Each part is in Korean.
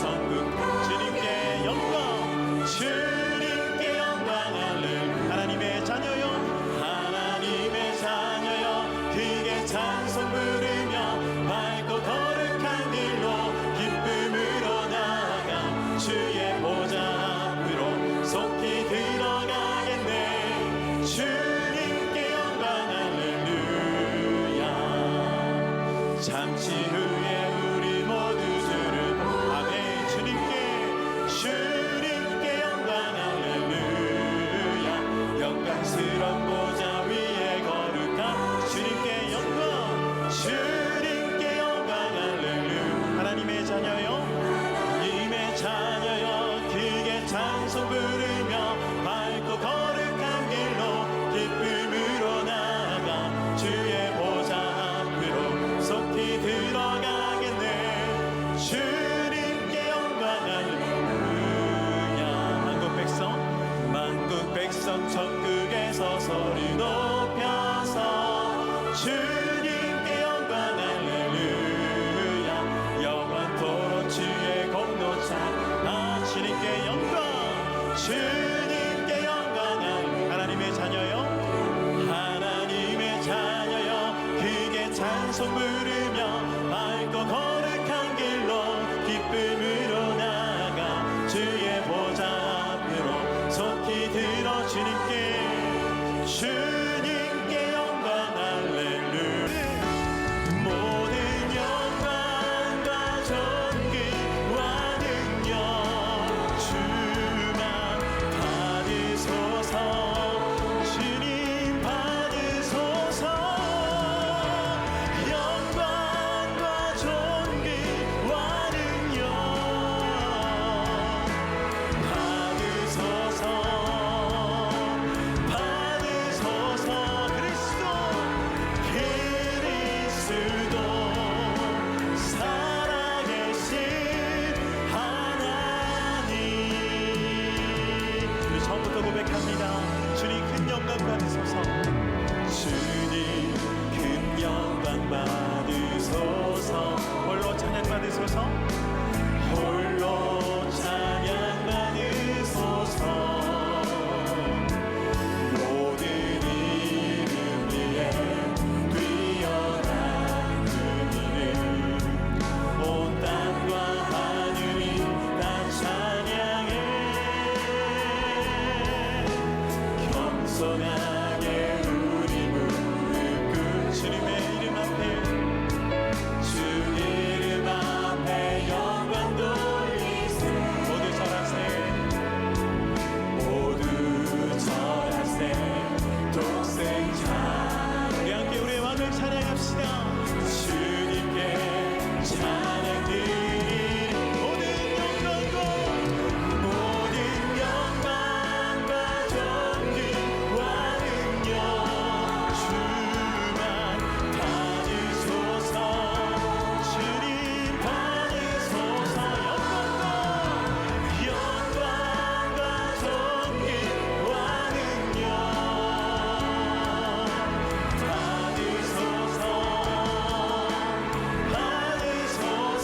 천국 주님께 영광 주님께 영광 할렐루야. 하나님의 자녀여 하나님의 자녀여 크게 찬송 부르며 밝고 거룩한 길로 기쁨으로 나아가 주의 보좌 앞으로 속히 들어가겠네. 주님께 영광 할렐루야. 잠시 후에 우리 모두 주를 아멘. 주님께 영광 할렐루야. 영광스러운 보좌 위에 거룩한 주님께 영광 주님께 영광 할렐루야. 하나님의 자녀여 하나님의 자녀여 크게 찬송 부르며 밝고 거룩한 길로 기쁨으로 나아가 주의 보좌 앞으로 속히 들어가겠네. 주님께 영광 할렐루야. 만국 백성 천국에서 소리 높여서 주님께 영광 할렐루야. 영원토록 주의 공로 찬양 주님께 영광 주님께 영광 하나님의 자녀여 하나님의 자녀여 크게 찬송 부르며 밝고 거룩한 길로 기쁨으로 나아가 주의 보좌 앞으로 속히 들어 주님께 영광 할렐루야. 모든 영광과 존귀와 능력 주만 받으소서. 주님 받으소서. 영광과 존귀와 능력 받으소서. 그리스도 살아계신 하나님. 우리 처음부터 고백합니다. 주님 큰 영광 받으소서. 주님 큰 영광 받으소서. 홀로 찬양 받으소서. 홀로 찬양 받으소서. 모든 이름 위에 뛰어난 그 이름 온 땅과 하늘이 다 찬양해. 겸손하게 우리 무릎 꿇 주님의 이름 앞에 주 이름 앞에 영광 돌리세. 모두 절하세. 모두 절하세. 독생자 우리 함께 우리의 왕을 찬양합시다. 주님께 찬양 드리리. 모든 영광과 존귀와 능력 주만 받으소서. 주님 받으소서. 영광과 존귀와 능력 받으소서. 받으소서.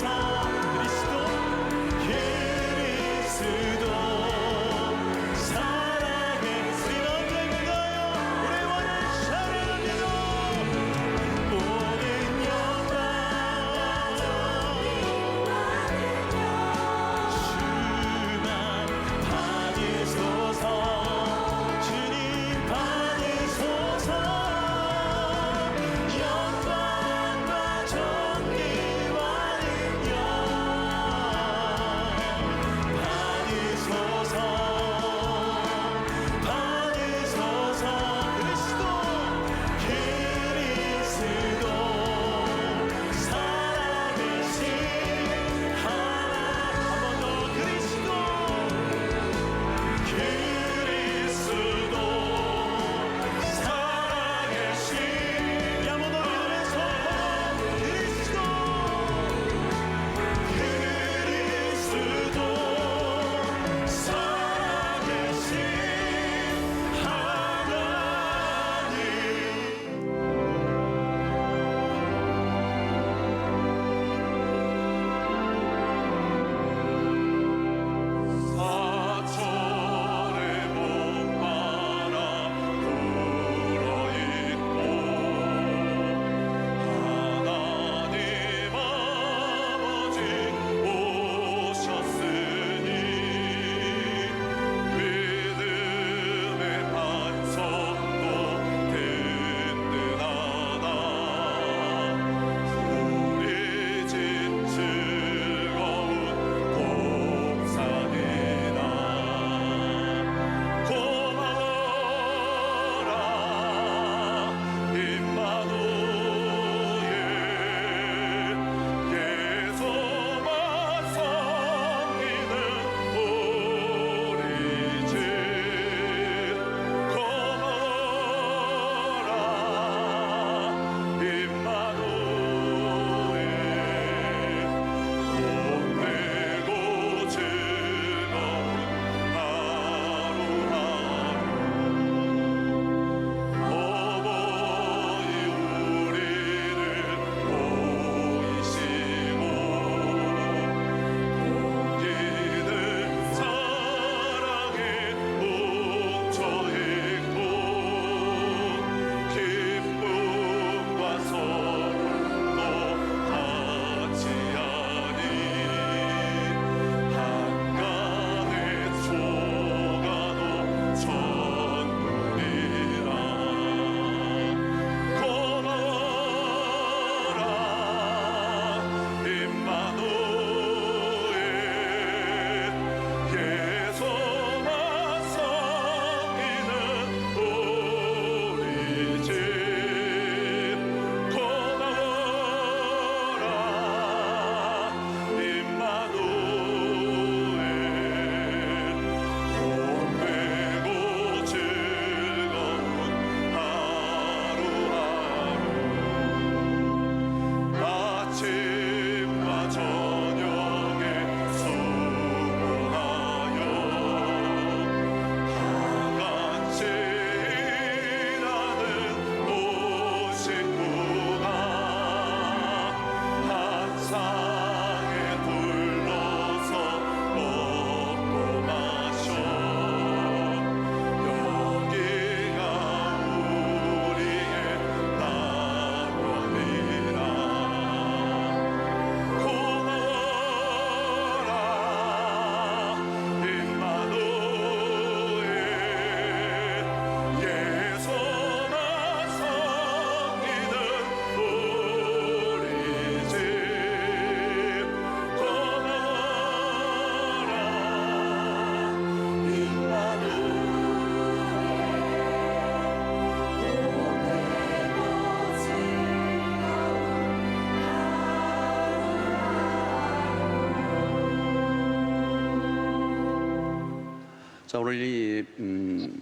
자, 오늘 이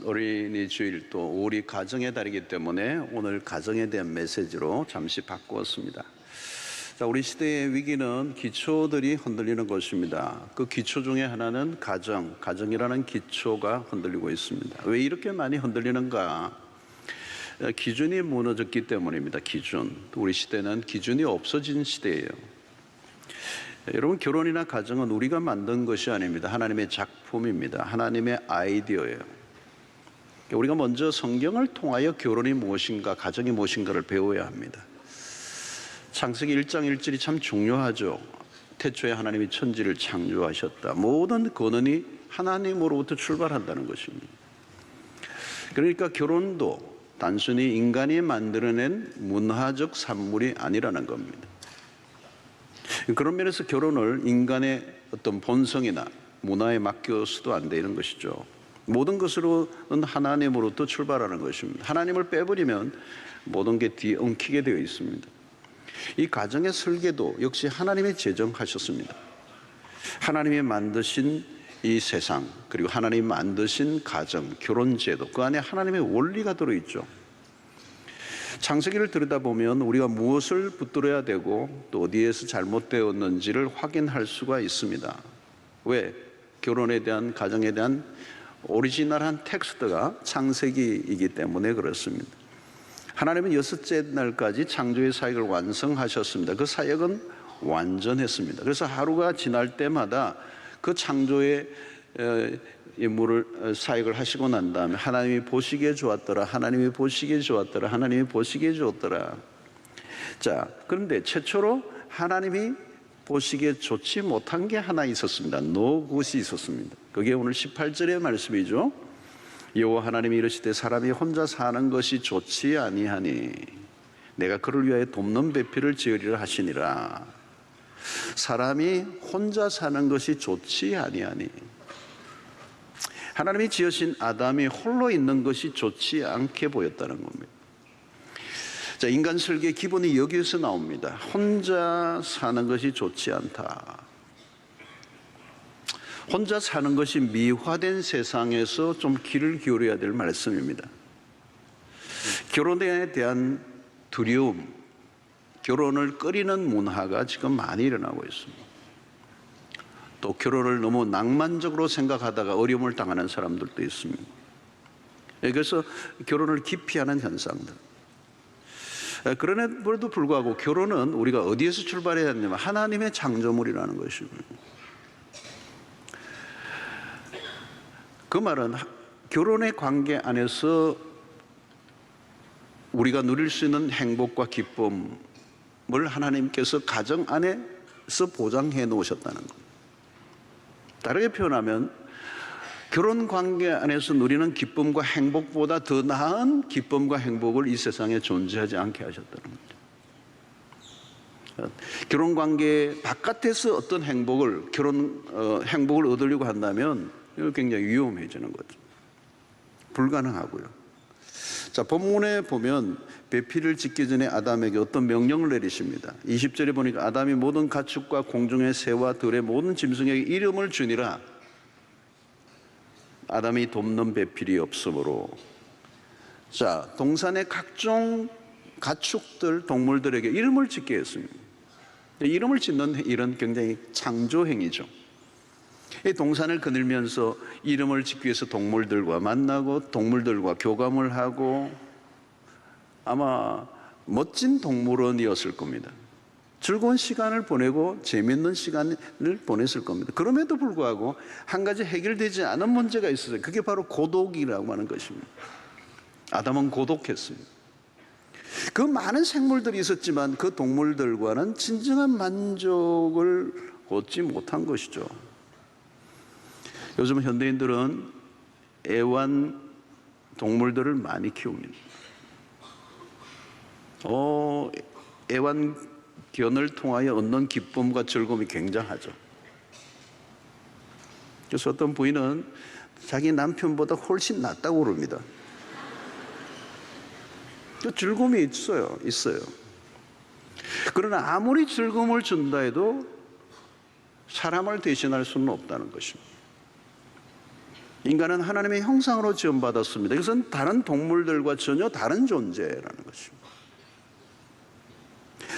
어린이 주일도 우리 가정의 달이기 때문에 오늘 가정에 대한 메시지로 잠시 바꾸었습니다. 자, 우리 시대의 위기는 기초들이 흔들리는 것입니다. 그 기초 중에 하나는 가정이라는 기초가 흔들리고 있습니다. 왜 이렇게 많이 흔들리는가? 기준이 무너졌기 때문입니다. 기준. 우리 시대는 기준이 없어진 시대예요. 여러분, 결혼이나 가정은 우리가 만든 것이 아닙니다. 하나님의 작품입니다. 하나님의 아이디어예요. 우리가 먼저 성경을 통하여 결혼이 무엇인가, 가정이 무엇인가를 배워야 합니다. 창세기 1장 1절이 참 중요하죠. 태초에 하나님이 천지를 창조하셨다. 모든 근원이 하나님으로부터 출발한다는 것입니다. 그러니까 결혼도 단순히 인간이 만들어낸 문화적 산물이 아니라는 겁니다. 그런 면에서 결혼을 인간의 어떤 본성이나 문화에 맡겨서도 안 되는 것이죠. 모든 것으로는 하나님으로부터 출발하는 것입니다. 하나님을 빼버리면 모든 게 뒤엉키게 되어 있습니다. 이 가정의 설계도 역시 하나님이 제정하셨습니다. 하나님이 만드신 이 세상, 그리고 하나님이 만드신 가정, 결혼제도, 그 안에 하나님의 원리가 들어있죠. 창세기를 들여다보면 우리가 무엇을 붙들어야 되고 또 어디에서 잘못되었는지를 확인할 수가 있습니다. 왜? 결혼에 대한, 가정에 대한 오리지널한 텍스트가 창세기이기 때문에 그렇습니다. 하나님은 여섯째 날까지 창조의 사역을 완성하셨습니다. 그 사역은 완전했습니다. 그래서 하루가 지날 때마다 그 창조의 임무를 사역을 하시고 난 다음에 하나님이 보시기에 좋았더라, 하나님이 보시기에 좋았더라, 하나님이 보시기에 좋았더라. 자, 그런데 최초로 하나님이 보시기에 좋지 못한 게 하나 있었습니다. 노굿이 있었습니다. 그게 오늘 18절의 말씀이죠. 여호와 하나님이 이르시되 사람이 혼자 사는 것이 좋지 아니하니 내가 그를 위하여 돕는 배필을 지으리라 하시니라. 사람이 혼자 사는 것이 좋지 아니하니, 하나님이 지으신 아담이 홀로 있는 것이 좋지 않게 보였다는 겁니다. 자, 인간 설계의 기본이 여기에서 나옵니다. 혼자 사는 것이 좋지 않다. 혼자 사는 것이 미화된 세상에서 좀 귀를 기울여야 될 말씀입니다. 결혼에 대한 두려움, 결혼을 꺼리는 문화가 지금 많이 일어나고 있습니다. 또 결혼을 너무 낭만적으로 생각하다가 어려움을 당하는 사람들도 있습니다. 그래서 결혼을 기피하는 현상들. 그럼에도 불구하고 결혼은 우리가 어디에서 출발해야 하냐면 하나님의 창조물이라는 것입니다. 그 말은 결혼의 관계 안에서 우리가 누릴 수 있는 행복과 기쁨을 하나님께서 가정 안에서 보장해 놓으셨다는 겁니다. 다르게 표현하면 결혼 관계 안에서 누리는 기쁨과 행복보다 더 나은 기쁨과 행복을 이 세상에 존재하지 않게 하셨다는 거죠. 결혼 관계 바깥에서 어떤 행복을 얻으려고 한다면 이거 굉장히 위험해지는 거죠. 불가능하고요. 자, 본문에 보면 배필을 짓기 전에 아담에게 어떤 명령을 내리십니다. 20절에 보니까 아담이 모든 가축과 공중의 새와 들의 모든 짐승에게 이름을 주니라. 아담이 돕는 배필이 없으므로. 자, 동산의 각종 가축들, 동물들에게 이름을 짓게 했습니다. 이름을 짓는 일은 굉장히 창조행위죠. 이 동산을 거닐면서 이름을 짓기 위해서 동물들과 만나고 동물들과 교감을 하고 아마 멋진 동물원이었을 겁니다. 즐거운 시간을 보내고 재미있는 시간을 보냈을 겁니다. 그럼에도 불구하고 한 가지 해결되지 않은 문제가 있었어요. 그게 바로 고독이라고 하는 것입니다. 아담은 고독했습니다. 그 많은 생물들이 있었지만 그 동물들과는 진정한 만족을 얻지 못한 것이죠. 요즘 현대인들은 애완 동물들을 많이 키웁니다. 애완견을 통하여 얻는 기쁨과 즐거움이 굉장하죠. 그래서 어떤 부인은 자기 남편보다 훨씬 낫다고 그럽니다. 즐거움이 있어요. 그러나 아무리 즐거움을 준다 해도 사람을 대신할 수는 없다는 것입니다. 인간은 하나님의 형상으로 지음받았습니다. 이것은 다른 동물들과 전혀 다른 존재라는 것입니다.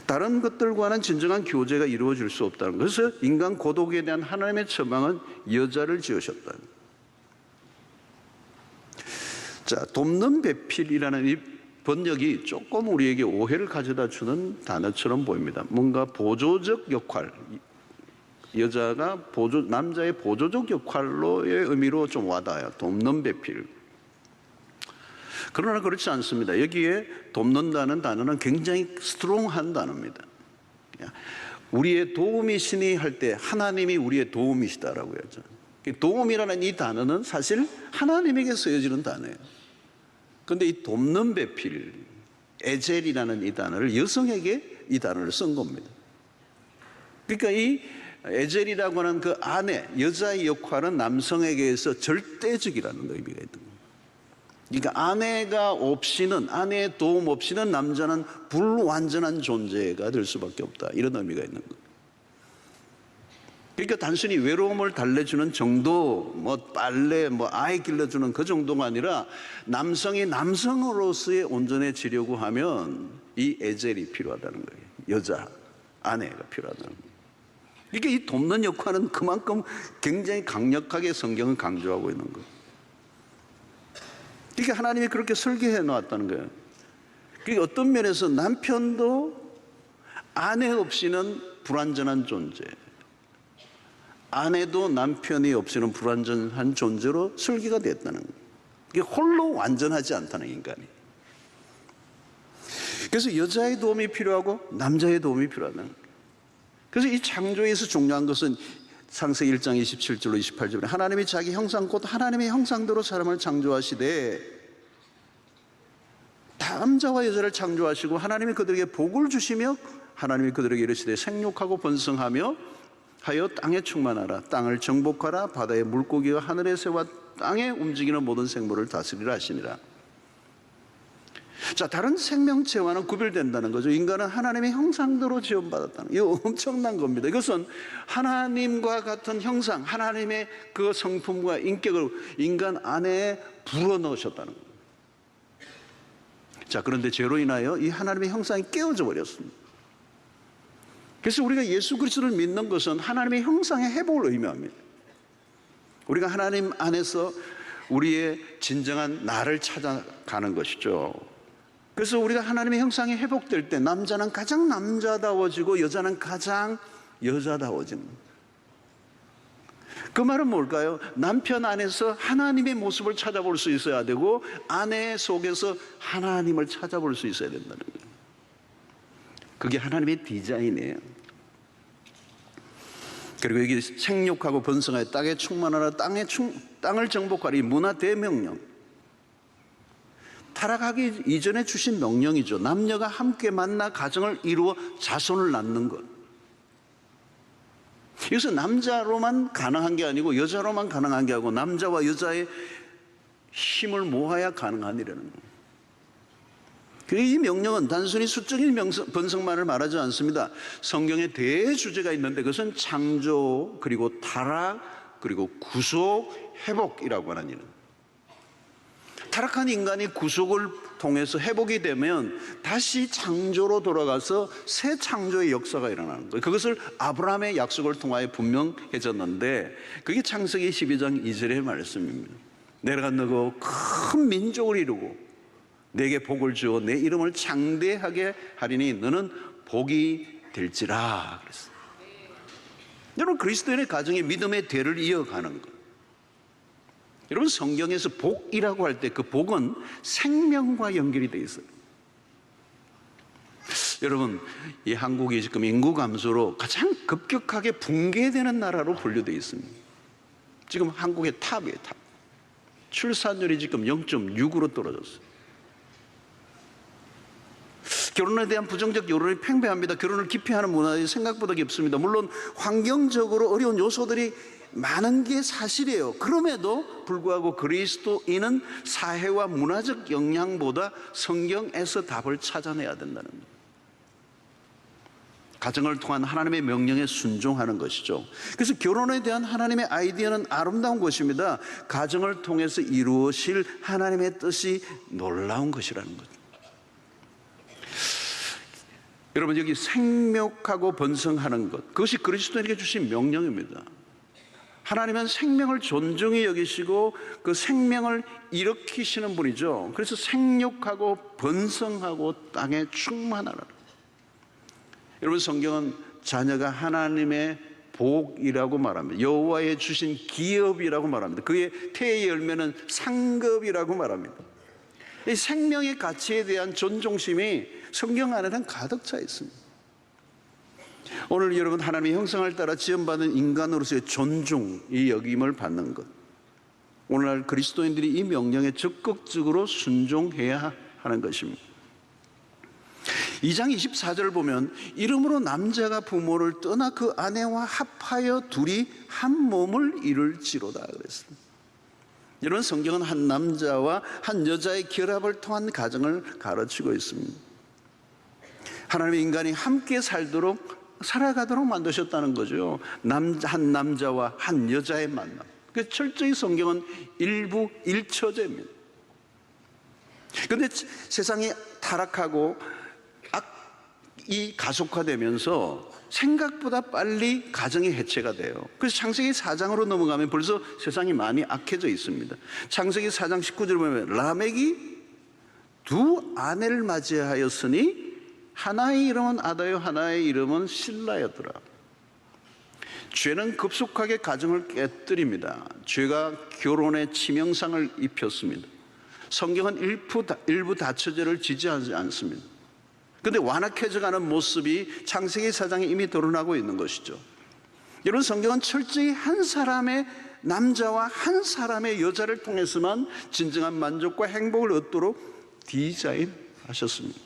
다른 것들과는 진정한 교제가 이루어질 수 없다는 것. 그래서 인간 고독에 대한 하나님의 처방은 여자를 지으셨다. 자, 돕는 배필이라는 이 번역이 조금 우리에게 오해를 가져다 주는 단어처럼 보입니다. 뭔가 보조적 역할, 여자가 남자의 보조적 역할로의 의미로 좀 와닿아요. 돕는 배필. 그러나 그렇지 않습니다. 여기에 돕는다는 단어는 굉장히 스트롱한 단어입니다. 우리의 도움이시니 할 때 하나님이 우리의 도움이시다라고 하죠. 도움이라는 이 단어는 사실 하나님에게 쓰여지는 단어예요. 그런데 이 돕는 배필, 에젤이라는 이 단어를 여성에게 이 단어를 쓴 겁니다. 그러니까 이 에젤이라고 하는 그 아내, 여자의 역할은 남성에게서 절대적이라는 의미가 있는 겁니다. 그러니까 아내가 없이는, 아내의 도움 없이는 남자는 불완전한 존재가 될 수밖에 없다, 이런 의미가 있는 거예요. 그러니까 단순히 외로움을 달래주는 정도, 빨래, 아이 길러주는 그 정도가 아니라 남성이 남성으로서의 온전해지려고 하면 이 에젤이 필요하다는 거예요. 여자, 아내가 필요하다는 거예요. 그러니까 이 돕는 역할은 그만큼 굉장히 강력하게 성경은 강조하고 있는 거예요. 그러니까 하나님이 그렇게 설계해 놓았다는 거예요. 그러니까 어떤 면에서 남편도 아내 없이는 불완전한 존재, 아내도 남편이 없이는 불완전한 존재로 설계가 됐다는 거예요. 이게 홀로 완전하지 않다는 인간이. 그래서 여자의 도움이 필요하고 남자의 도움이 필요하다는 거예요. 그래서 이 창조에서 중요한 것은 창세기 1장 27절로 28절에 하나님이 자기 형상 곧 하나님의 형상대로 사람을 창조하시되 남자와 여자를 창조하시고 하나님이 그들에게 복을 주시며 하나님이 그들에게 이르시되 생육하고 번성하며 하여 땅에 충만하라. 땅을 정복하라. 바다의 물고기와 하늘의 새와 땅에 움직이는 모든 생물을 다스리라 하시니라. 자, 다른 생명체와는 구별된다는 거죠. 인간은 하나님의 형상대로 지음받았다는, 이거 엄청난 겁니다. 이것은 하나님과 같은 형상, 하나님의 그 성품과 인격을 인간 안에 불어넣으셨다는 거예요. 자, 그런데 죄로 인하여 이 하나님의 형상이 깨어져 버렸습니다. 그래서 우리가 예수 그리스도를 믿는 것은 하나님의 형상의 회복을 의미합니다. 우리가 하나님 안에서 우리의 진정한 나를 찾아가는 것이죠. 그래서 우리가 하나님의 형상이 회복될 때 남자는 가장 남자다워지고 여자는 가장 여자다워지는 거예요. 그 말은 뭘까요? 남편 안에서 하나님의 모습을 찾아볼 수 있어야 되고 아내 속에서 하나님을 찾아볼 수 있어야 된다는 거예요. 그게 하나님의 디자인이에요. 그리고 여기 생육하고 번성하여 땅에 충만하라, 땅을 정복하라, 이 문화 대명령, 타락하기 이전에 주신 명령이죠. 남녀가 함께 만나 가정을 이루어 자손을 낳는 것. 이것은 남자로만 가능한 게 아니고 여자로만 가능한 게 아니고 남자와 여자의 힘을 모아야 가능한 일이라는 거예요. 이 명령은 단순히 수적인 번성만을 말하지 않습니다. 성경에 대주제가 있는데 그것은 창조, 그리고 타락, 그리고 구속, 회복이라고 하는 일은, 타락한 인간이 구속을 통해서 회복이 되면 다시 창조로 돌아가서 새 창조의 역사가 일어나는 거예요. 그것을 아브라함의 약속을 통하여 분명해졌는데 그게 창세기 12장 2절의 말씀입니다. 내가 너고 큰 민족을 이루고 내게 복을 주어 내 이름을 창대하게 하리니 너는 복이 될지라 그랬어요. 여러분, 그리스도인의 가정이 믿음의 대를 이어가는 것. 여러분, 성경에서 복이라고 할 때 그 복은 생명과 연결이 되어 있어요. 여러분, 이 한국이 지금 인구 감소로 가장 급격하게 붕괴되는 나라로 분류되어 있습니다. 지금 한국의 탑이에요, 탑. 출산율이 지금 0.6으로 떨어졌어요. 결혼에 대한 부정적 여론이 팽배합니다. 결혼을 기피하는 문화가 생각보다 깊습니다. 물론 환경적으로 어려운 요소들이 많은 게 사실이에요. 그럼에도 불구하고 그리스도인은 사회와 문화적 영향보다 성경에서 답을 찾아내야 된다는 거예요. 가정을 통한 하나님의 명령에 순종하는 것이죠. 그래서 결혼에 대한 하나님의 아이디어는 아름다운 것입니다. 가정을 통해서 이루어질 하나님의 뜻이 놀라운 것이라는 것. 여러분, 여기 생육하고 번성하는 것, 그것이 그리스도인에게 주신 명령입니다. 하나님은 생명을 존중히 여기시고 그 생명을 일으키시는 분이죠. 그래서 생육하고 번성하고 땅에 충만하라. 여러분, 성경은 자녀가 하나님의 복이라고 말합니다. 여호와의 주신 기업이라고 말합니다. 그의 태의 열매는 상급이라고 말합니다. 이 생명의 가치에 대한 존중심이 성경 안에는 가득 차 있습니다. 오늘 여러분, 하나님의 형상을 따라 지음받은 인간으로서의 존중이 여김을 받는 것, 오늘날 그리스도인들이 이 명령에 적극적으로 순종해야 하는 것입니다. 2장 24절을 보면 이름으로 남자가 부모를 떠나 그 아내와 합하여 둘이 한 몸을 이룰지로다 그랬습니다. 이런 성경은 한 남자와 한 여자의 결합을 통한 가정을 가르치고 있습니다. 하나님의 인간이 함께 살아가도록 만드셨다는 거죠. 한 남자와 한 여자의 만남. 그 철저히 성경은 일부일처제입니다. 그런데 세상이 타락하고 악이 가속화되면서 생각보다 빨리 가정이 해체가 돼요. 그래서 창세기 4장으로 넘어가면 벌써 세상이 많이 악해져 있습니다. 창세기 4장 19절 보면 라멕이 두 아내를 맞이하였으니 하나의 이름은 아다요 하나의 이름은 실라였더라. 죄는 급속하게 가정을 깨뜨립니다. 죄가 결혼에 치명상을 입혔습니다. 성경은 일부 다처제를 지지하지 않습니다. 그런데 완악해져가는 모습이 창세기 4장에 이미 드러나고 있는 것이죠. 여러분, 성경은 철저히 한 사람의 남자와 한 사람의 여자를 통해서만 진정한 만족과 행복을 얻도록 디자인하셨습니다.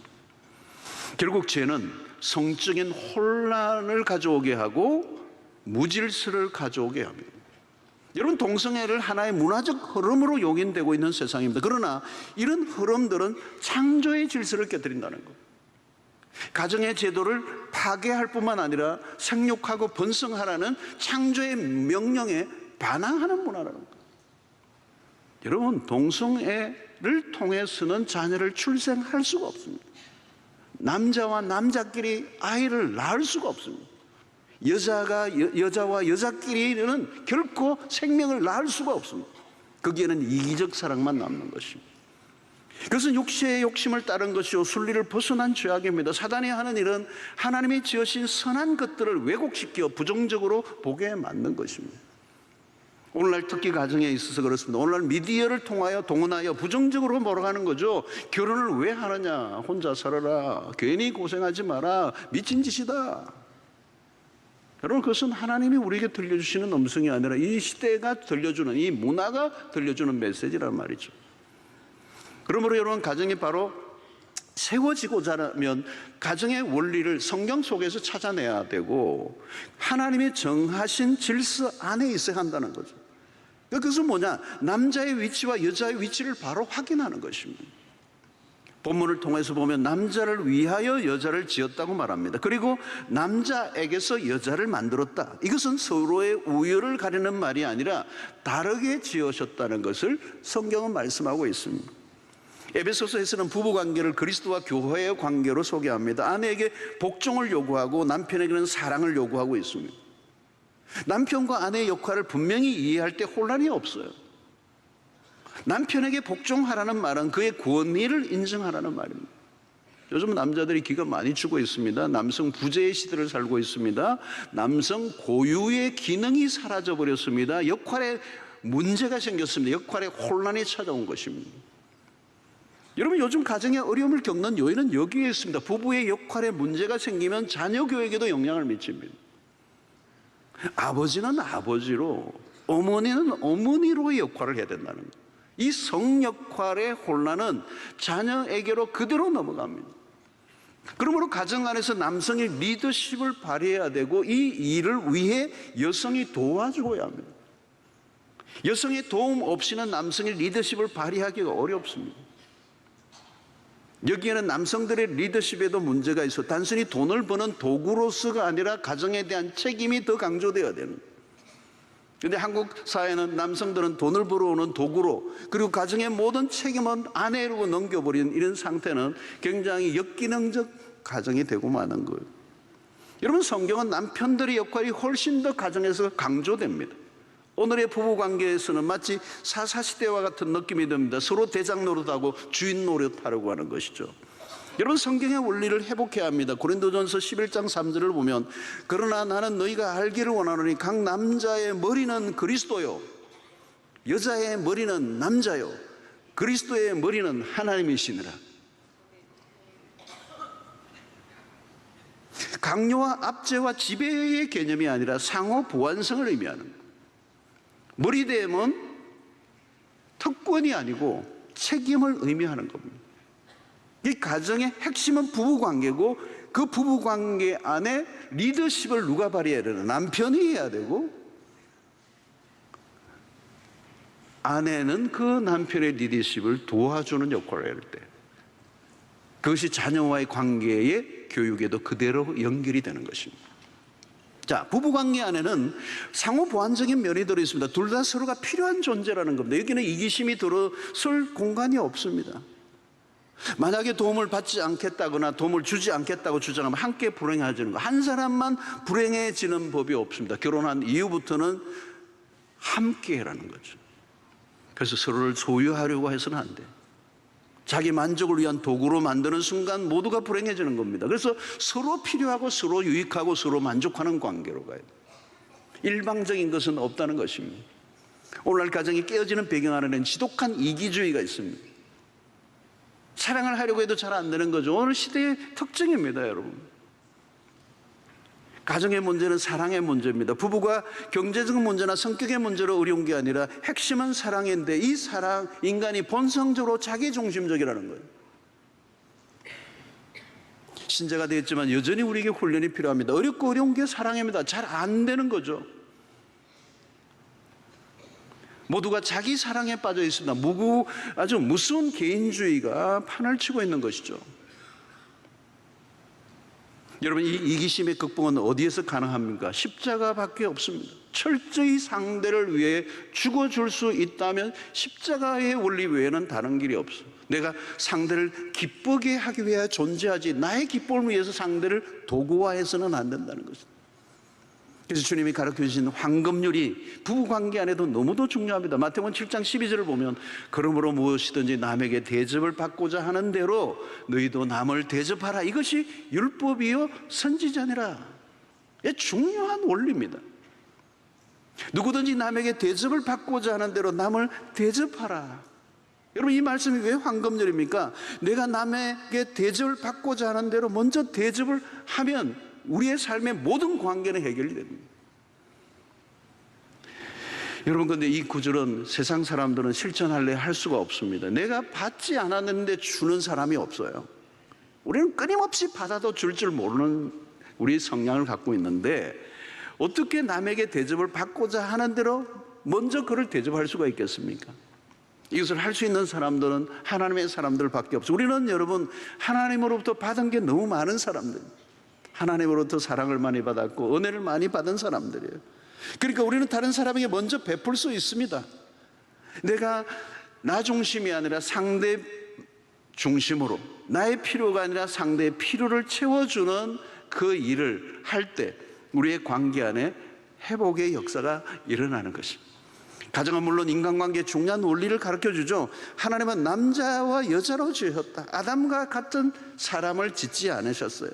결국 죄는 성적인 혼란을 가져오게 하고 무질서를 가져오게 합니다. 여러분, 동성애를 하나의 문화적 흐름으로 용인되고 있는 세상입니다. 그러나 이런 흐름들은 창조의 질서를 깨뜨린다는 것, 가정의 제도를 파괴할 뿐만 아니라 생육하고 번성하라는 창조의 명령에 반항하는 문화라는 것. 여러분, 동성애를 통해서는 자녀를 출생할 수가 없습니다. 남자와 남자끼리 아이를 낳을 수가 없습니다. 여자와 여자끼리는 결코 생명을 낳을 수가 없습니다. 거기에는 이기적 사랑만 남는 것입니다. 그것은 육체의 욕심을 따른 것이요 순리를 벗어난 죄악입니다. 사단이 하는 일은 하나님이 지으신 선한 것들을 왜곡시켜 부정적으로 보게 만든 것입니다. 오늘날 특히 가정에 있어서 그렇습니다. 오늘날 미디어를 동원하여 부정적으로 몰아가는 거죠. 결혼을 왜 하느냐, 혼자 살아라, 괜히 고생하지 마라, 미친 짓이다. 여러분, 그것은 하나님이 우리에게 들려주시는 음성이 아니라 이 시대가 들려주는, 이 문화가 들려주는 메시지란 말이죠. 그러므로 여러분, 가정이 바로 세워지고자 하면 가정의 원리를 성경 속에서 찾아내야 되고 하나님이 정하신 질서 안에 있어야 한다는 거죠. 그것은 뭐냐? 남자의 위치와 여자의 위치를 바로 확인하는 것입니다. 본문을 통해서 보면 남자를 위하여 여자를 지었다고 말합니다. 그리고 남자에게서 여자를 만들었다. 이것은 서로의 우열을 가리는 말이 아니라 다르게 지으셨다는 것을 성경은 말씀하고 있습니다. 에베소서에서는 부부관계를 그리스도와 교회의 관계로 소개합니다. 아내에게 복종을 요구하고 남편에게는 사랑을 요구하고 있습니다. 남편과 아내의 역할을 분명히 이해할 때 혼란이 없어요. 남편에게 복종하라는 말은 그의 권위를 인정하라는 말입니다. 요즘 남자들이 기가 많이 죽어 있습니다. 남성 부재의 시대를 살고 있습니다. 남성 고유의 기능이 사라져버렸습니다. 역할에 문제가 생겼습니다. 역할에 혼란이 찾아온 것입니다. 여러분, 요즘 가정에 어려움을 겪는 요인은 여기에 있습니다. 부부의 역할에 문제가 생기면 자녀 교육에도 영향을 미칩니다. 아버지는 아버지로, 어머니는 어머니로의 역할을 해야 된다는 거예요. 이 성역할의 혼란은 자녀에게로 그대로 넘어갑니다. 그러므로 가정 안에서 남성이 리더십을 발휘해야 되고 이 일을 위해 여성이 도와줘야 합니다. 여성의 도움 없이는 남성이 리더십을 발휘하기가 어렵습니다. 여기에는 남성들의 리더십에도 문제가 있어. 단순히 돈을 버는 도구로서가 아니라 가정에 대한 책임이 더 강조되어야 되는 거예요. 그런데 한국 사회는 남성들은 돈을 벌어오는 도구로, 그리고 가정의 모든 책임은 아내로 넘겨버리는 이런 상태는 굉장히 역기능적 가정이 되고 마는 거예요. 여러분, 성경은 남편들의 역할이 훨씬 더 가정에서 강조됩니다. 오늘의 부부관계에서는 마치 사사시대와 같은 느낌이 듭니다. 서로 대장 노릇하고 주인 노릇하려고 하는 것이죠. 여러분, 성경의 원리를 회복해야 합니다. 고린도전서 11장 3절을 보면, 그러나 나는 너희가 알기를 원하노니 각 남자의 머리는 그리스도요, 여자의 머리는 남자요, 그리스도의 머리는 하나님이시니라. 강요와 압제와 지배의 개념이 아니라 상호 보완성을 의미하는 거예요. 머리됨은 특권이 아니고 책임을 의미하는 겁니다. 이 가정의 핵심은 부부관계고, 그 부부관계 안에 리더십을 누가 발휘해야 되나? 남편이 해야 되고, 아내는 그 남편의 리더십을 도와주는 역할을 해야 돼. 그것이 자녀와의 관계의 교육에도 그대로 연결이 되는 것입니다. 자, 부부관계 안에는 상호 보완적인 면이 들어있습니다. 둘 다 서로가 필요한 존재라는 겁니다. 여기는 이기심이 들어설 공간이 없습니다. 만약에 도움을 받지 않겠다거나 도움을 주지 않겠다고 주장하면 함께 불행해지는 거. 한 사람만 불행해지는 법이 없습니다. 결혼한 이후부터는 함께라는 거죠. 그래서 서로를 소유하려고 해서는 안 돼. 자기 만족을 위한 도구로 만드는 순간 모두가 불행해지는 겁니다. 그래서 서로 필요하고 서로 유익하고 서로 만족하는 관계로 가야 돼. 일방적인 것은 없다는 것입니다. 오늘날 가정이 깨어지는 배경 안에는 지독한 이기주의가 있습니다. 사랑을 하려고 해도 잘 안 되는 거죠. 오늘 시대의 특징입니다, 여러분. 가정의 문제는 사랑의 문제입니다. 부부가 경제적 문제나 성격의 문제로 어려운 게 아니라 핵심은 사랑인데, 이 사랑, 인간이 본성적으로 자기중심적이라는 거예요. 신자가 되었지만 여전히 우리에게 훈련이 필요합니다. 어렵고 어려운 게 사랑입니다. 잘 안 되는 거죠. 모두가 자기 사랑에 빠져 있습니다. 아주 무서운 개인주의가 판을 치고 있는 것이죠. 여러분, 이 이기심의 극복은 어디에서 가능합니까? 십자가밖에 없습니다. 철저히 상대를 위해 죽어줄 수 있다면 십자가의 원리 외에는 다른 길이 없어요. 내가 상대를 기쁘게 하기 위해 존재하지, 나의 기쁨을 위해서 상대를 도구화해서는 안 된다는 것입니다. 그래서 주님이 가르쳐주신 황금률이 부부관계 안에도 너무도 중요합니다. 마태복음 7장 12절을 보면, 그러므로 무엇이든지 남에게 대접을 받고자 하는 대로 너희도 남을 대접하라. 이것이 율법이요 선지자니라. 이게 중요한 원리입니다. 누구든지 남에게 대접을 받고자 하는 대로 남을 대접하라. 여러분, 이 말씀이 왜 황금률입니까? 내가 남에게 대접을 받고자 하는 대로 먼저 대접을 하면 우리의 삶의 모든 관계는 해결이 됩니다. 여러분, 그런데 이 구절은 세상 사람들은 실천할래 할 수가 없습니다. 내가 받지 않았는데 주는 사람이 없어요. 우리는 끊임없이 받아도 줄 줄 모르는 우리 성향을 갖고 있는데, 어떻게 남에게 대접을 받고자 하는 대로 먼저 그를 대접할 수가 있겠습니까? 이것을 할 수 있는 사람들은 하나님의 사람들밖에 없어요. 우리는 여러분, 하나님으로부터 받은 게 너무 많은 사람들입니다. 하나님으로부터 사랑을 많이 받았고 은혜를 많이 받은 사람들이에요. 그러니까 우리는 다른 사람에게 먼저 베풀 수 있습니다. 내가 나 중심이 아니라 상대 중심으로, 나의 필요가 아니라 상대의 필요를 채워주는 그 일을 할 때 우리의 관계 안에 회복의 역사가 일어나는 것입니다. 가정은 물론 인간관계의 중요한 원리를 가르쳐주죠. 하나님은 남자와 여자로 지으셨다. 아담과 같은 사람을 짓지 않으셨어요.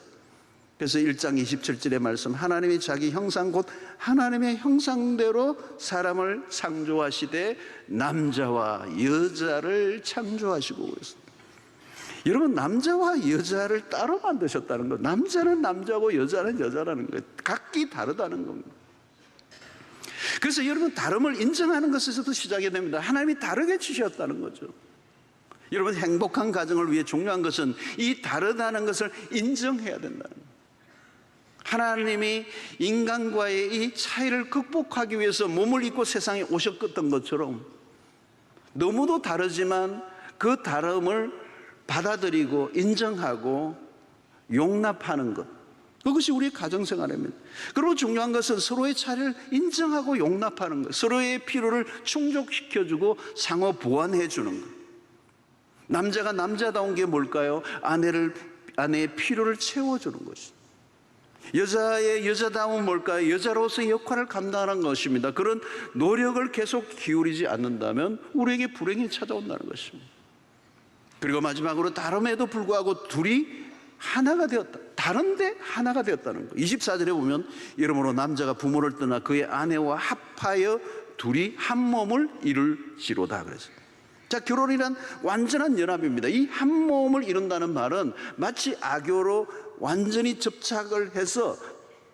그래서 1장 27절의 말씀, 하나님이 자기 형상 곧 하나님의 형상대로 사람을 창조하시되 남자와 여자를 창조하시고 그랬습니다. 여러분, 남자와 여자를 따로 만드셨다는 것, 남자는 남자고 여자는 여자라는 것, 각기 다르다는 겁니다. 그래서 여러분, 다름을 인정하는 것에서도 시작이 됩니다. 하나님이 다르게 지으셨다는 거죠. 여러분, 행복한 가정을 위해 중요한 것은 이 다르다는 것을 인정해야 된다는 거예요. 하나님이 인간과의 이 차이를 극복하기 위해서 몸을 입고 세상에 오셨던 것처럼 너무도 다르지만 그 다름을 받아들이고 인정하고 용납하는 것, 그것이 우리의 가정생활입니다. 그리고 중요한 것은 서로의 차이를 인정하고 용납하는 것, 서로의 필요를 충족시켜주고 상호 보완해 주는 것. 남자가 남자다운 게 뭘까요? 아내의 필요를 채워주는 것입니다. 여자의 여자다움은 뭘까요? 여자로서의 역할을 감당하는 것입니다. 그런 노력을 계속 기울이지 않는다면 우리에게 불행이 찾아온다는 것입니다. 그리고 마지막으로 다름에도 불구하고 둘이 하나가 되었다. 다른데 하나가 되었다는 거. 24절에 보면 이러므로 남자가 부모를 떠나 그의 아내와 합하여 둘이 한 몸을 이룰지로다 그랬어요. 자, 결혼이란 완전한 연합입니다. 이 한 몸을 이룬다는 말은 마치 악교로 완전히 접착을 해서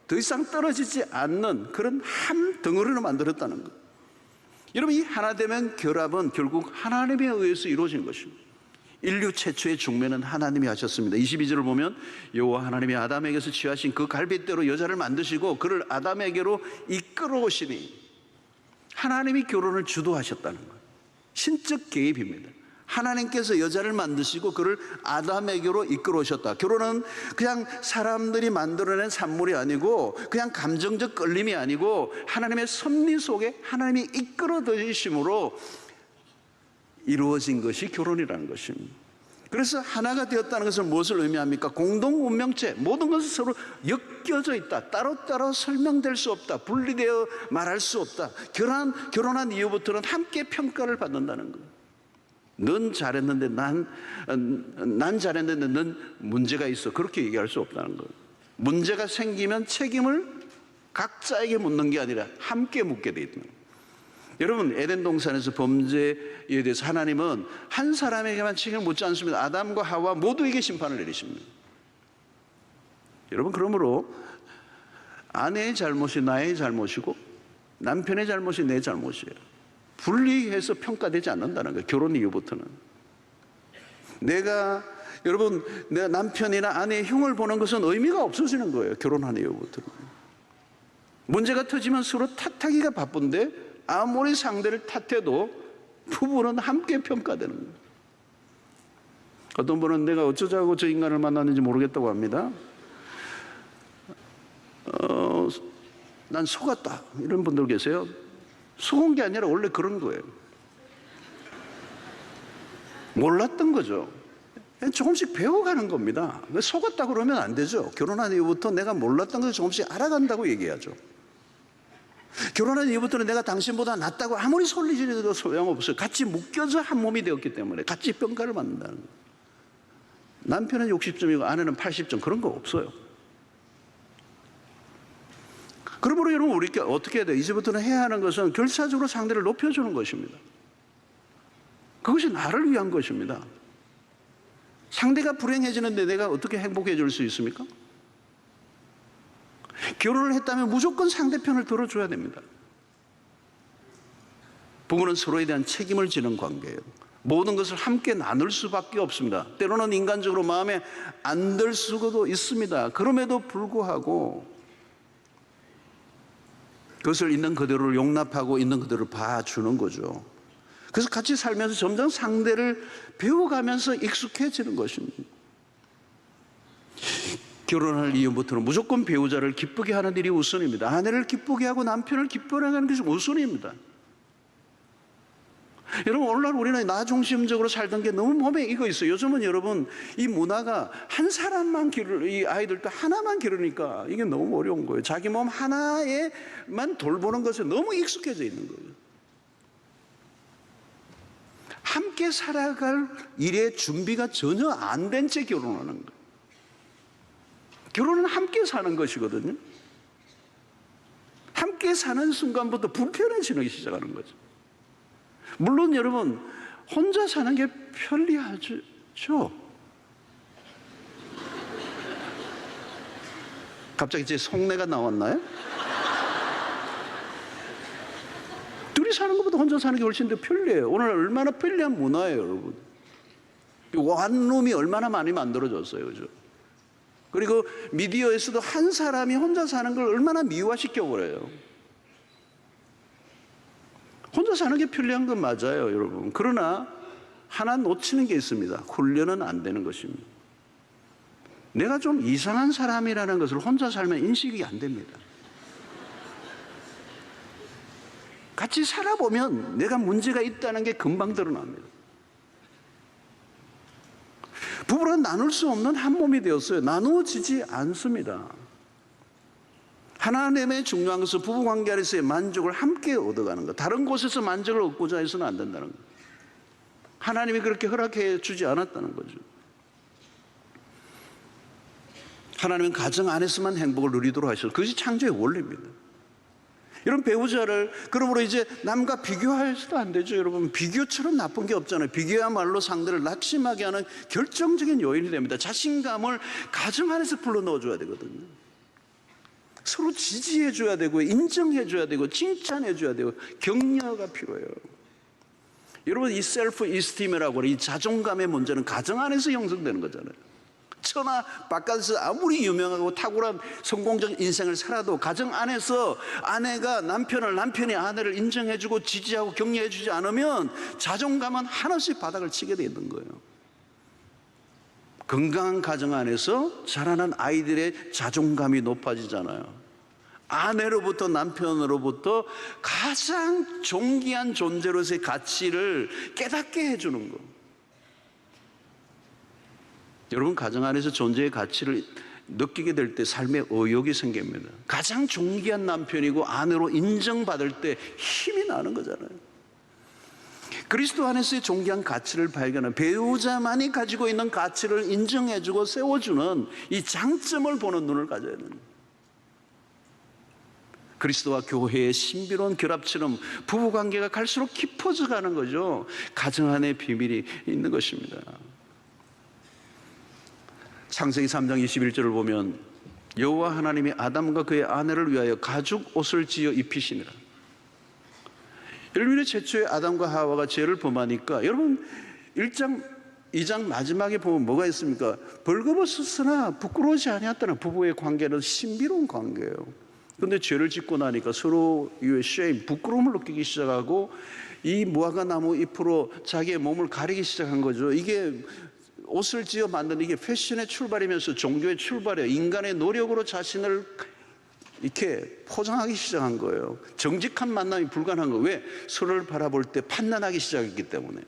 더 이상 떨어지지 않는 그런 한 덩어리로 만들었다는 것. 여러분, 이 하나되면 결합은 결국 하나님에 의해서 이루어진 것입니다. 인류 최초의 중매는 하나님이 하셨습니다. 22절을 보면 여호와 하나님이 아담에게서 취하신 그 갈빗대로 여자를 만드시고 그를 아담에게로 이끌어오시니, 하나님이 결혼을 주도하셨다는 거예요. 신적 개입입니다. 하나님께서 여자를 만드시고 그를 아담에게로 이끌어오셨다. 결혼은 그냥 사람들이 만들어낸 산물이 아니고 그냥 감정적 끌림이 아니고 하나님의 섭리 속에 하나님이 이끌어 드리심으로 이루어진 것이 결혼이라는 것입니다. 그래서 하나가 되었다는 것은 무엇을 의미합니까? 공동 운명체, 모든 것은 서로 엮여져 있다. 따로따로 설명될 수 없다. 분리되어 말할 수 없다. 결혼한 이후부터는 함께 평가를 받는다는 거예요. 넌 잘했는데 난 잘했는데 넌 문제가 있어. 그렇게 얘기할 수 없다는 거예요. 문제가 생기면 책임을 각자에게 묻는 게 아니라 함께 묻게 돼 있는 거예요. 여러분, 에덴 동산에서 범죄에 대해서 하나님은 한 사람에게만 책임을 묻지 않습니다. 아담과 하와 모두에게 심판을 내리십니다. 여러분, 그러므로 아내의 잘못이 나의 잘못이고 남편의 잘못이 내 잘못이에요. 분리해서 평가되지 않는다는 거예요. 결혼 이후부터는. 내가 남편이나 아내의 흉을 보는 것은 의미가 없어지는 거예요. 결혼한 이후부터는. 문제가 터지면 서로 탓하기가 바쁜데 아무리 상대를 탓해도 부부는 함께 평가되는 거예요. 어떤 분은 내가 어쩌자고 저 인간을 만났는지 모르겠다고 합니다. 난 속았다, 이런 분들 계세요. 속은 게 아니라 원래 그런 거예요. 몰랐던 거죠. 조금씩 배워가는 겁니다. 속았다 그러면 안 되죠. 결혼한 이후부터 내가 몰랐던 것을 조금씩 알아간다고 얘기하죠. 결혼한 이후부터는 내가 당신보다 낫다고 아무리 솔리지려도 소용없어요. 같이 묶여서 한 몸이 되었기 때문에 같이 평가를 받는다는 거예요. 남편은 60점이고 아내는 80점, 그런 거 없어요. 그러므로 여러분, 우리가 어떻게 해야 돼요? 이제부터는 해야 하는 것은 결사적으로 상대를 높여주는 것입니다. 그것이 나를 위한 것입니다. 상대가 불행해지는데 내가 어떻게 행복해질 수 있습니까? 결혼을 했다면 무조건 상대편을 들어줘야 됩니다. 부부는 서로에 대한 책임을 지는 관계예요. 모든 것을 함께 나눌 수밖에 없습니다. 때로는 인간적으로 마음에 안 들 수도 있습니다. 그럼에도 불구하고 그것을 있는 그대로 용납하고 있는 그대로 봐주는 거죠. 그래서 같이 살면서 점점 상대를 배워가면서 익숙해지는 것입니다. 결혼할 이후부터는 무조건 배우자를 기쁘게 하는 일이 우선입니다. 아내를 기쁘게 하고 남편을 기쁘게 하는 것이 우선입니다. 여러분, 오늘날 우리는 나 중심적으로 살던 게 너무 몸에 익어 있어요. 요즘은 여러분, 이 문화가 한 사람만 이 아이들도 하나만 기르니까 이게 너무 어려운 거예요. 자기 몸 하나에만 돌보는 것에 너무 익숙해져 있는 거예요. 함께 살아갈 일의 준비가 전혀 안 된 채 결혼하는 거예요. 결혼은 함께 사는 것이거든요. 함께 사는 순간부터 불편해지기 시작하는 거죠. 물론 여러분, 혼자 사는 게 편리하죠. 갑자기 제 속내가 나왔나요? 둘이 사는 것보다 혼자 사는 게 훨씬 더 편리해요. 오늘 얼마나 편리한 문화예요, 여러분. 원룸이 얼마나 많이 만들어졌어요, 그죠? 그리고 미디어에서도 한 사람이 혼자 사는 걸 얼마나 미화시켜버려요. 혼자 사는 게 편리한 건 맞아요, 여러분. 그러나 하나 놓치는 게 있습니다. 훈련은 안 되는 것입니다. 내가 좀 이상한 사람이라는 것을 혼자 살면 인식이 안 됩니다. 같이 살아보면 내가 문제가 있다는 게 금방 드러납니다. 부부는 나눌 수 없는 한 몸이 되었어요. 나누어지지 않습니다. 하나님의 중요한 것은 부부관계 안에서의 만족을 함께 얻어가는 것. 다른 곳에서 만족을 얻고자 해서는 안 된다는 것. 하나님이 그렇게 허락해 주지 않았다는 거죠. 하나님은 가정 안에서만 행복을 누리도록 하셔서 그것이 창조의 원리입니다. 이런 배우자를 그러므로 이제 남과 비교해서도 안 되죠. 여러분, 비교처럼 나쁜 게 없잖아요. 비교야말로 상대를 낙심하게 하는 결정적인 요인이 됩니다. 자신감을 가정 안에서 불러넣어 줘야 되거든요. 서로 지지해 줘야 되고 인정해 줘야 되고 칭찬해 줘야 되고 격려가 필요해요. 여러분, 이 셀프 이스팀이라고 하는 이 자존감의 문제는 가정 안에서 형성되는 거잖아요. 처나 바깥에서 아무리 유명하고 탁월한 성공적 인생을 살아도 가정 안에서 아내가 남편을, 남편이 아내를 인정해주고 지지하고 격려해주지 않으면 자존감은 하나씩 바닥을 치게 되는 거예요. 건강한 가정 안에서 자라난 아이들의 자존감이 높아지잖아요. 아내로부터 남편으로부터 가장 존귀한 존재로서의 가치를 깨닫게 해주는 거. 여러분, 가정 안에서 존재의 가치를 느끼게 될 때 삶에 의욕이 생깁니다. 가장 존귀한 남편이고 아내로 인정받을 때 힘이 나는 거잖아요. 그리스도 안에서의 존귀한 가치를 발견하는, 배우자만이 가지고 있는 가치를 인정해주고 세워주는 이 장점을 보는 눈을 가져야 됩니다. 그리스도와 교회의 신비로운 결합처럼 부부관계가 갈수록 깊어져 가는 거죠. 가정 안에 비밀이 있는 것입니다. 창세기 3장 21절을 보면 여호와 하나님이 아담과 그의 아내를 위하여 가죽 옷을 지어 입히시니라. 여러분, 최초의 아담과 하와가 죄를 범하니까 여러분 1장 2장 마지막에 보면 뭐가 있습니까? 벌거벗었으나 부끄러워하지 아니었다는 부부의 관계는 신비로운 관계예요. 그런데 죄를 짓고 나니까 서로의 shame, 부끄러움을 느끼기 시작하고 이 무화과 나무 잎으로 자기의 몸을 가리기 시작한 거죠. 이게 옷을 지어 만드는 이게 패션의 출발이면서 종교의 출발이에요. 인간의 노력으로 자신을 이렇게 포장하기 시작한 거예요. 정직한 만남이 불가능한 거예요. 왜? 서로를 바라볼 때 판단하기 시작했기 때문에.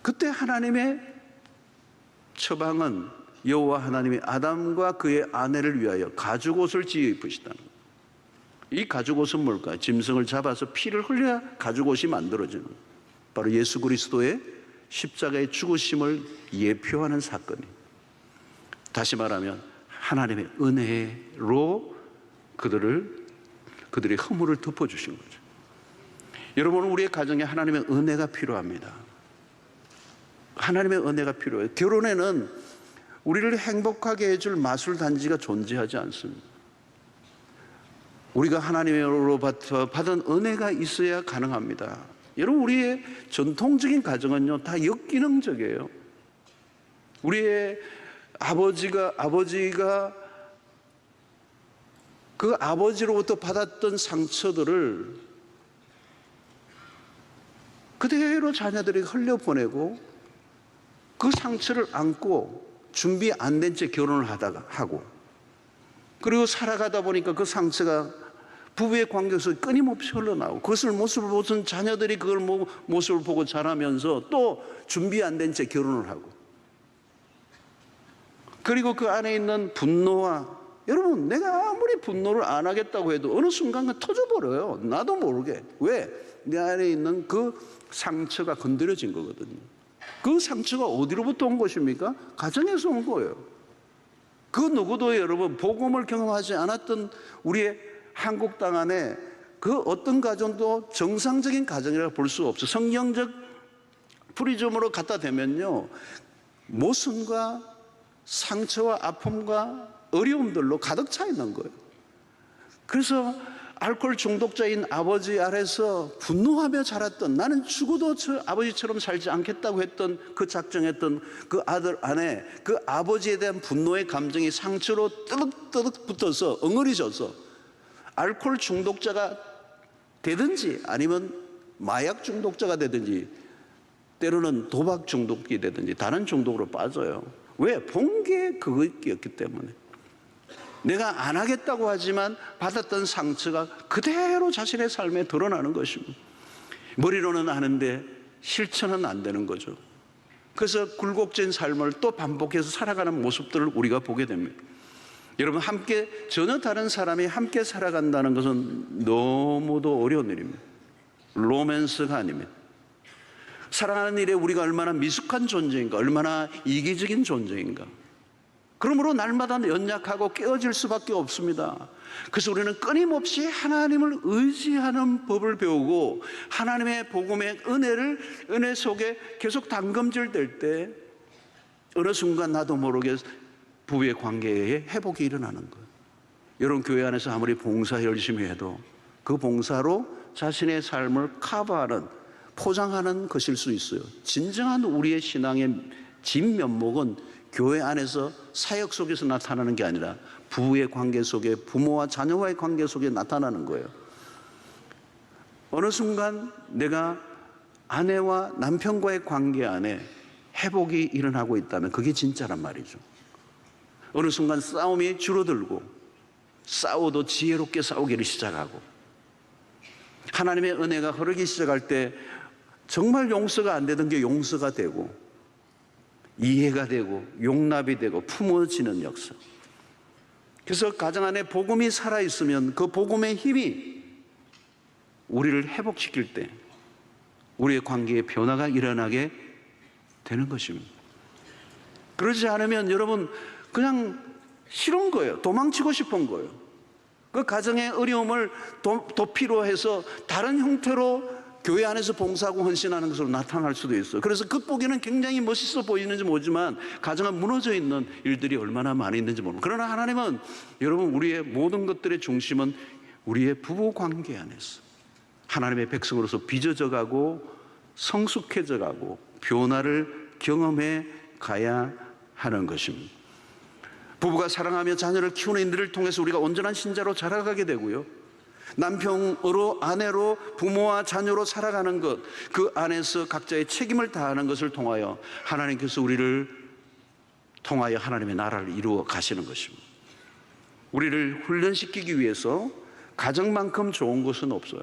그때 하나님의 처방은 여호와 하나님이 아담과 그의 아내를 위하여 가죽옷을 지어 입으시다는 거예요. 이 가죽옷은 뭘까요? 짐승을 잡아서 피를 흘려야 가죽옷이 만들어지는 거예요. 바로 예수 그리스도의 십자가의 죽으심을 예표하는 사건이. 다시 말하면 하나님의 은혜로 그들의 허물을 덮어주신 거죠. 여러분, 우리의 가정에 하나님의 은혜가 필요합니다. 하나님의 은혜가 필요해요. 결혼에는 우리를 행복하게 해줄 마술 단지가 존재하지 않습니다. 우리가 하나님으로부터 받은 은혜가 있어야 가능합니다. 여러분, 우리의 전통적인 가정은요 다 역기능적이에요. 우리의 아버지가 그 아버지로부터 받았던 상처들을 그대로 자녀들에게 흘려보내고 그 상처를 안고 준비 안 된 채 결혼을 하고 그리고 살아가다 보니까 그 상처가 부부의 관계에서 끊임없이 흘러나오고 그것을 모습을 보던 자녀들이 그걸 모습을 보고 자라면서 또 준비 안 된 채 결혼을 하고 그리고 그 안에 있는 분노와 여러분, 내가 아무리 분노를 안 하겠다고 해도 어느 순간 터져버려요. 나도 모르게. 왜? 내 안에 있는 그 상처가 건드려진 거거든요. 그 상처가 어디로부터 온 것입니까? 가정에서 온 거예요. 그 누구도 여러분 복음을 경험하지 않았던 우리의 한국 땅 안에 그 어떤 가정도 정상적인 가정이라고 볼 수 없어요. 성경적 프리즘으로 갖다 대면요 모순과 상처와 아픔과 어려움들로 가득 차 있는 거예요. 그래서 알코올 중독자인 아버지 아래서 분노하며 자랐던, 나는 죽어도 저 아버지처럼 살지 않겠다고 했던 그 작정했던 그 아들 안에 그 아버지에 대한 분노의 감정이 상처로 뜨득뜨득 붙어서 엉어리져서 알코올 중독자가 되든지 아니면 마약 중독자가 되든지 때로는 도박 중독이 되든지 다른 중독으로 빠져요. 왜? 본 게 그거였기 때문에. 내가 안 하겠다고 하지만 받았던 상처가 그대로 자신의 삶에 드러나는 것입니다. 머리로는 아는데 실천은 안 되는 거죠. 그래서 굴곡진 삶을 또 반복해서 살아가는 모습들을 우리가 보게 됩니다. 여러분, 함께 전혀 다른 사람이 함께 살아간다는 것은 너무도 어려운 일입니다. 로맨스가 아닙니다. 사랑하는 일에 우리가 얼마나 미숙한 존재인가, 얼마나 이기적인 존재인가. 그러므로 날마다 연약하고 깨어질 수밖에 없습니다. 그래서 우리는 끊임없이 하나님을 의지하는 법을 배우고 하나님의 복음의 은혜 속에 계속 담금질 될 때 어느 순간 나도 모르게 부부의 관계에 회복이 일어나는 거예요. 여러분, 교회 안에서 아무리 봉사 열심히 해도 그 봉사로 자신의 삶을 커버하는, 포장하는 것일 수 있어요. 진정한 우리의 신앙의 진면목은 교회 안에서 사역 속에서 나타나는 게 아니라 부부의 관계 속에, 부모와 자녀와의 관계 속에 나타나는 거예요. 어느 순간 내가 아내와 남편과의 관계 안에 회복이 일어나고 있다면 그게 진짜란 말이죠. 어느 순간 싸움이 줄어들고 싸워도 지혜롭게 싸우기를 시작하고 하나님의 은혜가 흐르기 시작할 때 정말 용서가 안 되던 게 용서가 되고 이해가 되고 용납이 되고 품어지는 역사. 그래서 가정 안에 복음이 살아있으면 그 복음의 힘이 우리를 회복시킬 때 우리의 관계에 변화가 일어나게 되는 것입니다. 그러지 않으면 여러분 그냥 싫은 거예요. 도망치고 싶은 거예요. 그 가정의 어려움을 도피로 해서 다른 형태로 교회 안에서 봉사하고 헌신하는 것으로 나타날 수도 있어요. 그래서 겉보기에는 굉장히 멋있어 보이는지 모르지만 가정은 무너져 있는 일들이 얼마나 많이 있는지 모릅니다. 그러나 하나님은 여러분 우리의 모든 것들의 중심은 우리의 부부 관계 안에서 하나님의 백성으로서 빚어져 가고 성숙해져 가고 변화를 경험해 가야 하는 것입니다. 부부가 사랑하며 자녀를 키우는 인들을 통해서 우리가 온전한 신자로 자라가게 되고요. 남편으로 아내로 부모와 자녀로 살아가는 것, 그 안에서 각자의 책임을 다하는 것을 통하여 하나님께서 우리를 통하여 하나님의 나라를 이루어 가시는 것입니다. 우리를 훈련시키기 위해서 가정만큼 좋은 것은 없어요.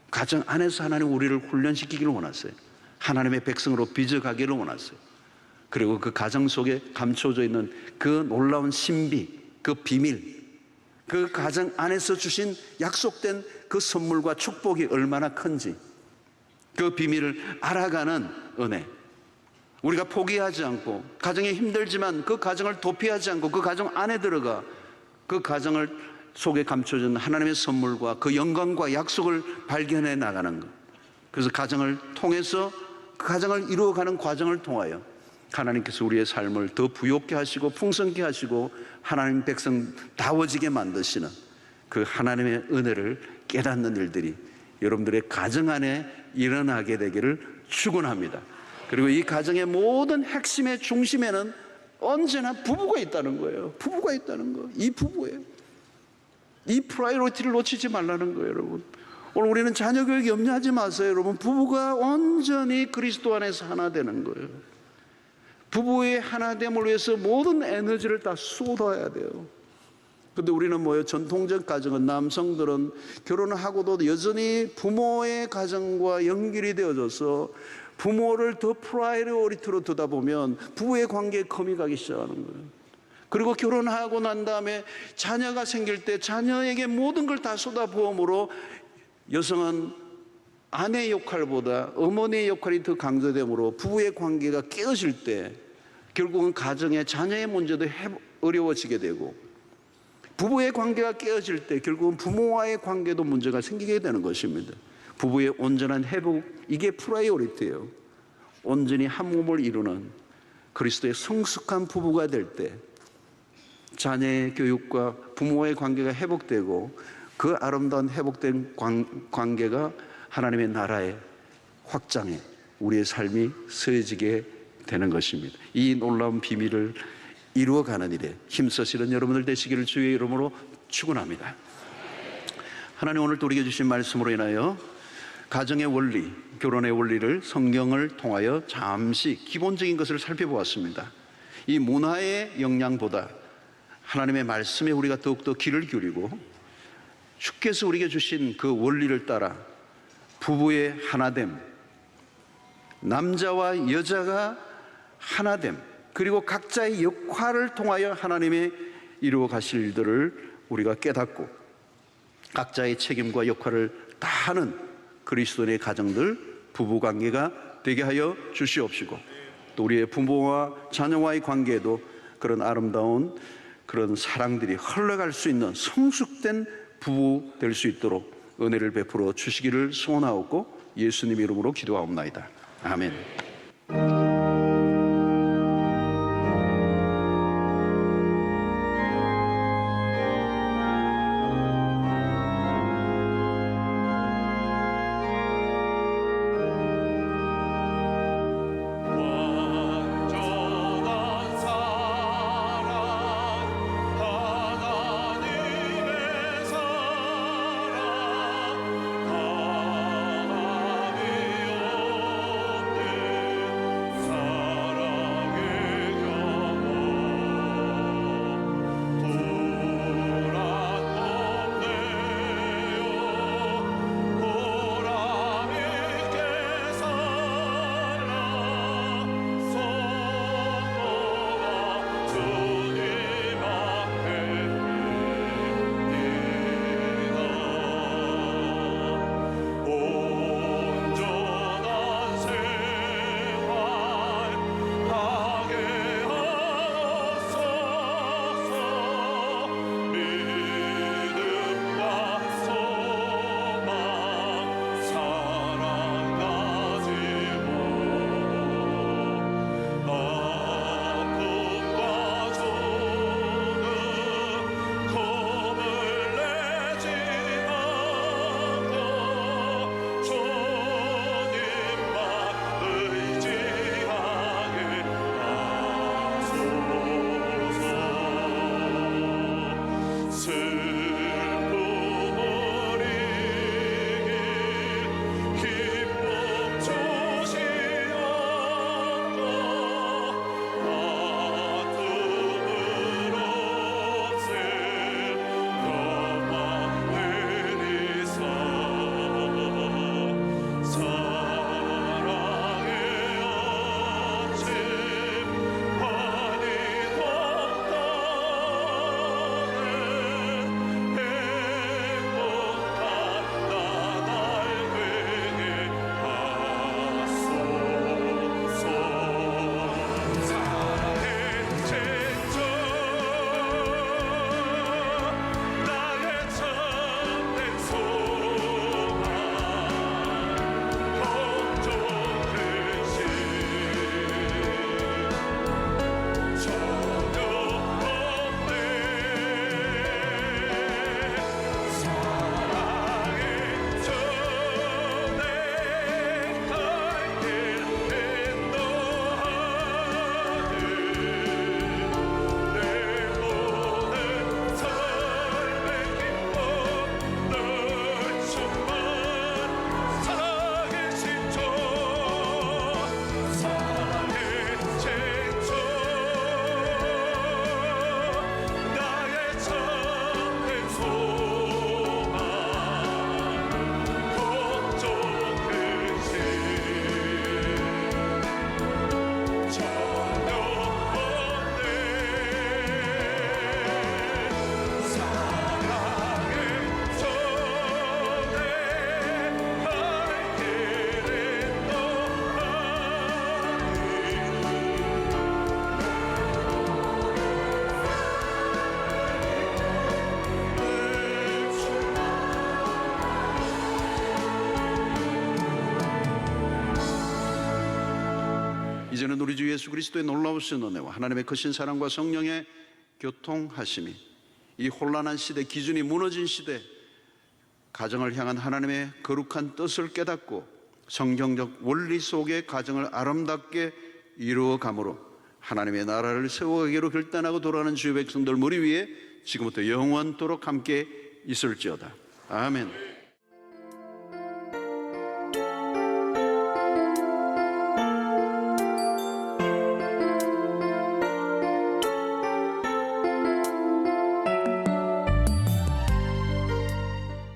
가정 안에서 하나님 우리를 훈련시키기를 원하세요. 하나님의 백성으로 빚어가기를 원하세요. 그리고 그 가정 속에 감춰져 있는 그 놀라운 신비, 그 비밀, 그 가정 안에서 주신 약속된 그 선물과 축복이 얼마나 큰지 그 비밀을 알아가는 은혜. 우리가 포기하지 않고 가정이 힘들지만 그 가정을 도피하지 않고 그 가정 안에 들어가 그 가정을 속에 감춰진 하나님의 선물과 그 영광과 약속을 발견해 나가는 것. 그래서 가정을 통해서 그 가정을 이루어가는 과정을 통하여 하나님께서 우리의 삶을 더 부욕케 하시고 풍성케 하시고 하나님 백성다워지게 만드시는 그 하나님의 은혜를 깨닫는 일들이 여러분들의 가정 안에 일어나게 되기를 축원합니다. 그리고 이 가정의 모든 핵심의 중심에는 언제나 부부가 있다는 거예요. 부부가 있다는 거. 이 부부예요. 이 프라이어리티를 놓치지 말라는 거예요, 여러분. 오늘 우리는 자녀 교육 염려하지 마세요, 여러분. 부부가 온전히 그리스도 안에서 하나 되는 거예요. 부부의 하나됨을 위해서 모든 에너지를 다 쏟아야 돼요. 근데 우리는 뭐예요? 전통적 가정은 남성들은 결혼을 하고도 여전히 부모의 가정과 연결이 되어져서 부모를 더 프라이어리티로 두다 보면 부부의 관계에 금이 가기 시작하는 거예요. 그리고 결혼하고 난 다음에 자녀가 생길 때 자녀에게 모든 걸 다 쏟아부음으로 여성은 아내의 역할보다 어머니의 역할이 더 강조되므로 부부의 관계가 깨어질 때 결국은 가정의 자녀의 문제도 어려워지게 되고 부부의 관계가 깨어질 때 결국은 부모와의 관계도 문제가 생기게 되는 것입니다. 부부의 온전한 회복, 이게 프라이어리티예요. 온전히 한 몸을 이루는 그리스도의 성숙한 부부가 될 때 자녀의 교육과 부모와의 관계가 회복되고 그 아름다운 회복된 관계가 하나님의 나라의 확장에 우리의 삶이 서해지게 되는 것입니다. 이 놀라운 비밀을 이루어가는 일에 힘쓰시는 여러분들 되시기를 주의 이름으로 축원합니다. 하나님 오늘 또 우리에게 주신 말씀으로 인하여 가정의 원리, 결혼의 원리를 성경을 통하여 잠시 기본적인 것을 살펴보았습니다. 이 문화의 영향보다 하나님의 말씀에 우리가 더욱더 귀를 기울이고 주께서 우리에게 주신 그 원리를 따라 부부의 하나됨, 남자와 여자가 하나됨, 그리고 각자의 역할을 통하여 하나님의 이루어 가실 일들을 우리가 깨닫고 각자의 책임과 역할을 다하는 그리스도인의 가정들, 부부관계가 되게 하여 주시옵시고, 또 우리의 부모와 자녀와의 관계에도 그런 아름다운 그런 사랑들이 흘러갈 수 있는 성숙된 부부 될 수 있도록 은혜를 베풀어 주시기를 소원하옵고 예수님 이름으로 기도하옵나이다. 아멘. 완전한 사랑 하나님의 사랑 바람이 없는 사랑의 영원 도란 없네요 보람 있게 살아 성모가 주님 앞에 있니다 온전한 생활 하게 하옵소서 믿음과 소망 사랑 가지고 아픔과 조는 겁을 내지 말고 주님만 의지하게 하소서 슬픔을 이길 기쁨 주시옵고 아픔을 없앨 영광 되리사 사랑의 아침 환히 동떠는 행복한 나날 되게 하소서 사랑의 쟁점 나의 참된 소망 걱정되시 전혀 없네 사랑의 전에 갈 길 인도하는 내 모든 삶의 기쁨 늘 충만 사랑의 신조 사랑의 쟁점 나의 참된 소망 걱정 근심 전혀 없네 사랑의 전에 갈 길 이제는 우리 주 예수 그리스도의 놀라우신 은혜와 하나님의 크신 사랑과 성령의 교통하심이 이 혼란한 시대, 기준이 무너진 시대, 가정을 향한 하나님의 거룩한 뜻을 깨닫고 성경적 원리 속에 가정을 아름답게 이루어감으로 하나님의 나라를 세워가기로 결단하고 돌아가는 주의 백성들 머리 위에 지금부터 영원토록 함께 있을지어다. 아멘.